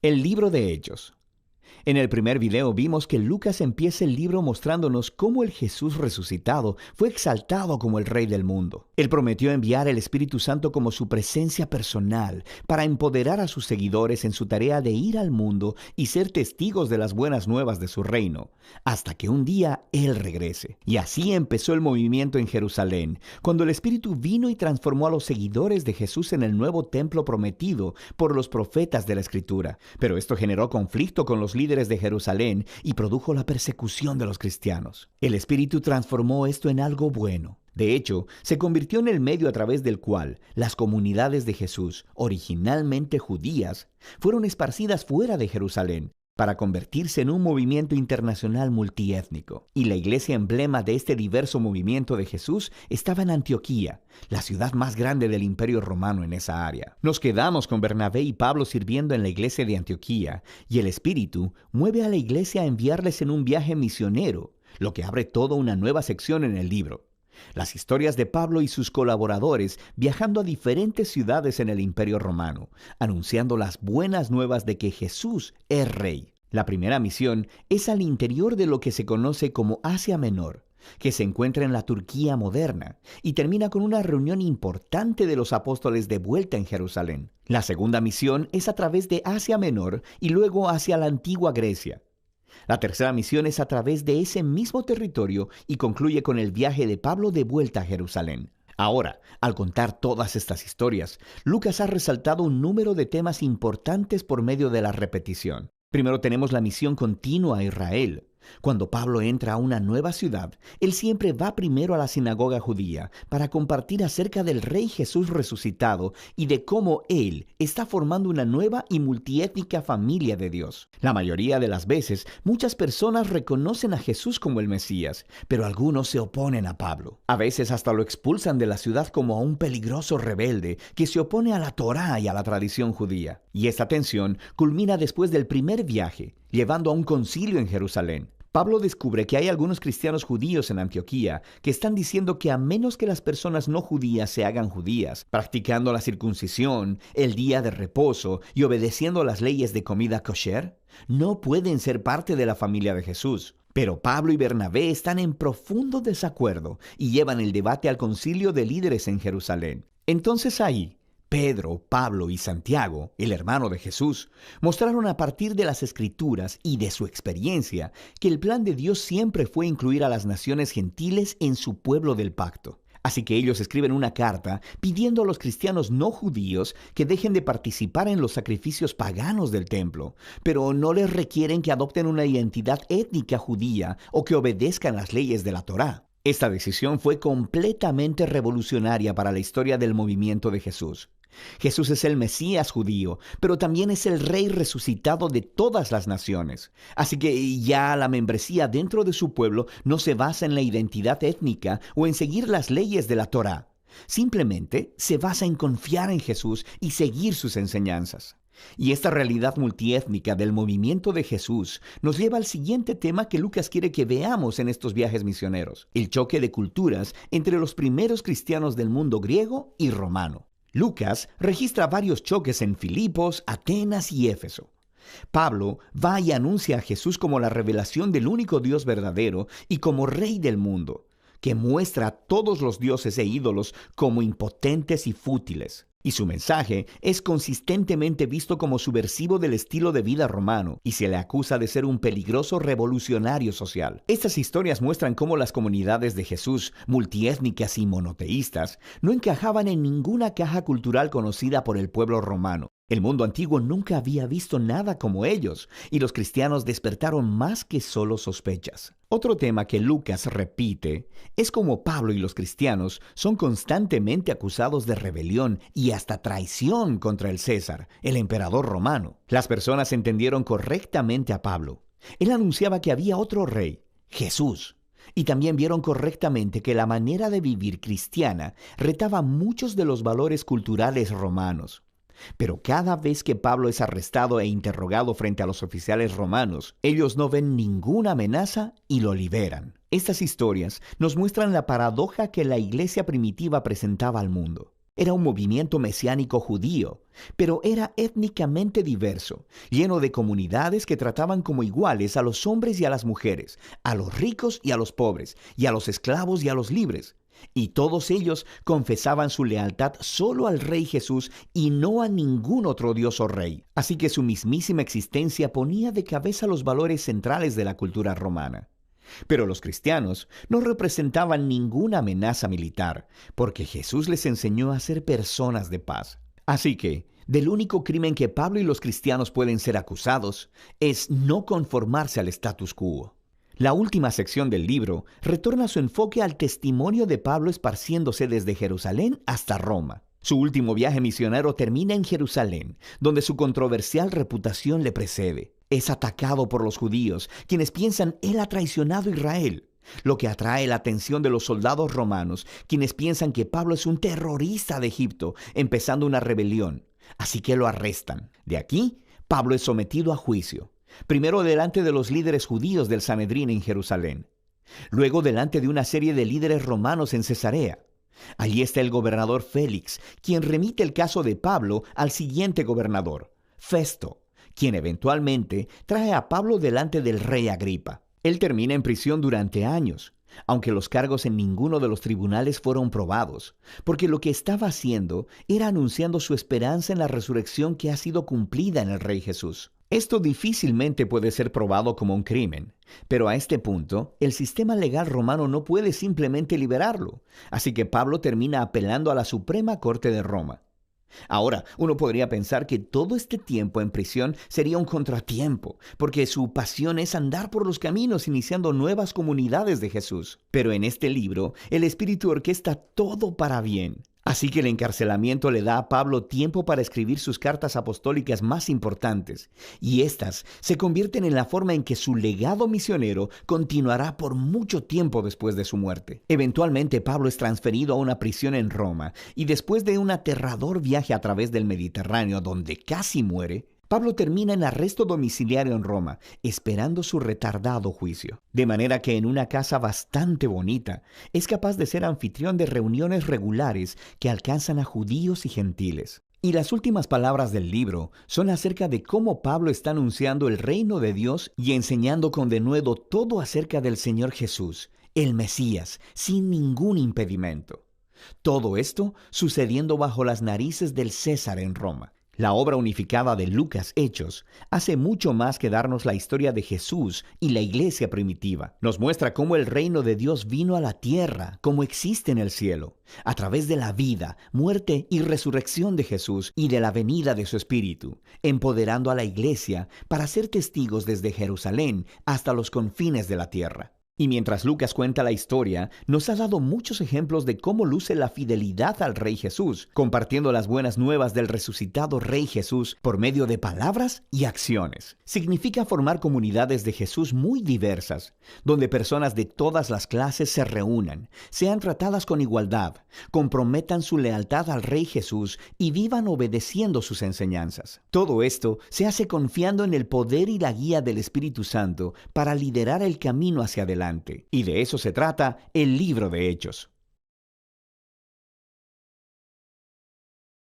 El libro de Hechos. En el primer video vimos que Lucas empieza el libro mostrándonos cómo el Jesús resucitado fue exaltado como el Rey del mundo. Él prometió enviar el Espíritu Santo como su presencia personal para empoderar a sus seguidores en su tarea de ir al mundo y ser testigos de las buenas nuevas de su reino, hasta que un día Él regrese. Y así empezó el movimiento en Jerusalén, cuando el Espíritu vino y transformó a los seguidores de Jesús en el nuevo templo prometido por los profetas de la Escritura. Pero esto generó conflicto con los líderes de Jerusalén y produjo la persecución de los cristianos. El Espíritu transformó esto en algo bueno. De hecho, se convirtió en el medio a través del cual las comunidades de Jesús, originalmente judías, fueron esparcidas fuera de Jerusalén para convertirse en un movimiento internacional multiétnico. Y la iglesia emblema de este diverso movimiento de Jesús estaba en Antioquía, la ciudad más grande del Imperio Romano en esa área. Nos quedamos con Bernabé y Pablo sirviendo en la iglesia de Antioquía, y el Espíritu mueve a la iglesia a enviarles en un viaje misionero, lo que abre toda una nueva sección en el libro. Las historias de Pablo y sus colaboradores viajando a diferentes ciudades en el Imperio Romano, anunciando las buenas nuevas de que Jesús es Rey. La primera misión es al interior de lo que se conoce como Asia Menor, que se encuentra en la Turquía moderna, y termina con una reunión importante de los apóstoles de vuelta en Jerusalén. La segunda misión es a través de Asia Menor y luego hacia la antigua Grecia. La tercera misión es a través de ese mismo territorio y concluye con el viaje de Pablo de vuelta a Jerusalén. Ahora, al contar todas estas historias, Lucas ha resaltado un número de temas importantes por medio de la repetición. Primero tenemos la misión continua a Israel. Cuando Pablo entra a una nueva ciudad, él siempre va primero a la sinagoga judía para compartir acerca del Rey Jesús resucitado y de cómo él está formando una nueva y multiétnica familia de Dios. La mayoría de las veces, muchas personas reconocen a Jesús como el Mesías, pero algunos se oponen a Pablo. A veces hasta lo expulsan de la ciudad como a un peligroso rebelde que se opone a la Torá y a la tradición judía. Y esta tensión culmina después del primer viaje, llevando a un concilio en Jerusalén. Pablo descubre que hay algunos cristianos judíos en Antioquía que están diciendo que a menos que las personas no judías se hagan judías, practicando la circuncisión, el día de reposo y obedeciendo las leyes de comida kosher, no pueden ser parte de la familia de Jesús. Pero Pablo y Bernabé están en profundo desacuerdo y llevan el debate al concilio de líderes en Jerusalén. Entonces ahí, Pedro, Pablo y Santiago, el hermano de Jesús, mostraron a partir de las Escrituras y de su experiencia que el plan de Dios siempre fue incluir a las naciones gentiles en su pueblo del pacto. Así que ellos escriben una carta pidiendo a los cristianos no judíos que dejen de participar en los sacrificios paganos del templo, pero no les requieren que adopten una identidad étnica judía o que obedezcan las leyes de la Torá. Esta decisión fue completamente revolucionaria para la historia del movimiento de Jesús. Jesús es el Mesías judío, pero también es el Rey resucitado de todas las naciones. Así que ya la membresía dentro de su pueblo no se basa en la identidad étnica o en seguir las leyes de la Torá. Simplemente se basa en confiar en Jesús y seguir sus enseñanzas. Y esta realidad multiétnica del movimiento de Jesús nos lleva al siguiente tema que Lucas quiere que veamos en estos viajes misioneros: el choque de culturas entre los primeros cristianos del mundo griego y romano. Lucas registra varios choques en Filipos, Atenas y Éfeso. Pablo va y anuncia a Jesús como la revelación del único Dios verdadero y como Rey del mundo, que muestra a todos los dioses e ídolos como impotentes y fútiles. Y su mensaje es consistentemente visto como subversivo del estilo de vida romano y se le acusa de ser un peligroso revolucionario social. Estas historias muestran cómo las comunidades de Jesús, multiétnicas y monoteístas, no encajaban en ninguna caja cultural conocida por el pueblo romano. El mundo antiguo nunca había visto nada como ellos, y los cristianos despertaron más que solo sospechas. Otro tema que Lucas repite es cómo Pablo y los cristianos son constantemente acusados de rebelión y hasta traición contra el César, el emperador romano. Las personas entendieron correctamente a Pablo. Él anunciaba que había otro rey, Jesús. Y también vieron correctamente que la manera de vivir cristiana retaba muchos de los valores culturales romanos. Pero cada vez que Pablo es arrestado e interrogado frente a los oficiales romanos, ellos no ven ninguna amenaza y lo liberan. Estas historias nos muestran la paradoja que la iglesia primitiva presentaba al mundo. Era un movimiento mesiánico judío, pero era étnicamente diverso, lleno de comunidades que trataban como iguales a los hombres y a las mujeres, a los ricos y a los pobres, y a los esclavos y a los libres. Y todos ellos confesaban su lealtad solo al Rey Jesús y no a ningún otro dios o rey. Así que su mismísima existencia ponía de cabeza los valores centrales de la cultura romana. Pero los cristianos no representaban ninguna amenaza militar, porque Jesús les enseñó a ser personas de paz. Así que, del único crimen que Pablo y los cristianos pueden ser acusados es no conformarse al status quo. La última sección del libro retorna su enfoque al testimonio de Pablo esparciéndose desde Jerusalén hasta Roma. Su último viaje misionero termina en Jerusalén, donde su controversial reputación le precede. Es atacado por los judíos, quienes piensan él ha traicionado a Israel, lo que atrae la atención de los soldados romanos, quienes piensan que Pablo es un terrorista de Egipto, empezando una rebelión. Así que lo arrestan. De aquí, Pablo es sometido a juicio. Primero delante de los líderes judíos del Sanedrín en Jerusalén. Luego delante de una serie de líderes romanos en Cesarea. Allí está el gobernador Félix, quien remite el caso de Pablo al siguiente gobernador, Festo, quien eventualmente trae a Pablo delante del rey Agripa. Él termina en prisión durante años, aunque los cargos en ninguno de los tribunales fueron probados, porque lo que estaba haciendo era anunciando su esperanza en la resurrección que ha sido cumplida en el Rey Jesús. Esto difícilmente puede ser probado como un crimen, pero a este punto, el sistema legal romano no puede simplemente liberarlo, así que Pablo termina apelando a la Suprema Corte de Roma. Ahora, uno podría pensar que todo este tiempo en prisión sería un contratiempo, porque su pasión es andar por los caminos iniciando nuevas comunidades de Jesús. Pero en este libro, el Espíritu orquesta todo para bien. Así que el encarcelamiento le da a Pablo tiempo para escribir sus cartas apostólicas más importantes, y éstas se convierten en la forma en que su legado misionero continuará por mucho tiempo después de su muerte. Eventualmente Pablo es transferido a una prisión en Roma, y después de un aterrador viaje a través del Mediterráneo donde casi muere, Pablo termina en arresto domiciliario en Roma, esperando su retardado juicio. De manera que en una casa bastante bonita, es capaz de ser anfitrión de reuniones regulares que alcanzan a judíos y gentiles. Y las últimas palabras del libro son acerca de cómo Pablo está anunciando el reino de Dios y enseñando con denuedo todo acerca del Señor Jesús, el Mesías, sin ningún impedimento. Todo esto sucediendo bajo las narices del César en Roma. La obra unificada de Lucas Hechos hace mucho más que darnos la historia de Jesús y la iglesia primitiva. Nos muestra cómo el reino de Dios vino a la tierra, como existe en el cielo, a través de la vida, muerte y resurrección de Jesús y de la venida de su Espíritu, empoderando a la iglesia para ser testigos desde Jerusalén hasta los confines de la tierra. Y mientras Lucas cuenta la historia, nos ha dado muchos ejemplos de cómo luce la fidelidad al Rey Jesús, compartiendo las buenas nuevas del resucitado Rey Jesús por medio de palabras y acciones. Significa formar comunidades de Jesús muy diversas, donde personas de todas las clases se reúnan, sean tratadas con igualdad, comprometan su lealtad al Rey Jesús y vivan obedeciendo sus enseñanzas. Todo esto se hace confiando en el poder y la guía del Espíritu Santo para liderar el camino hacia adelante. Y de eso se trata el libro de Hechos.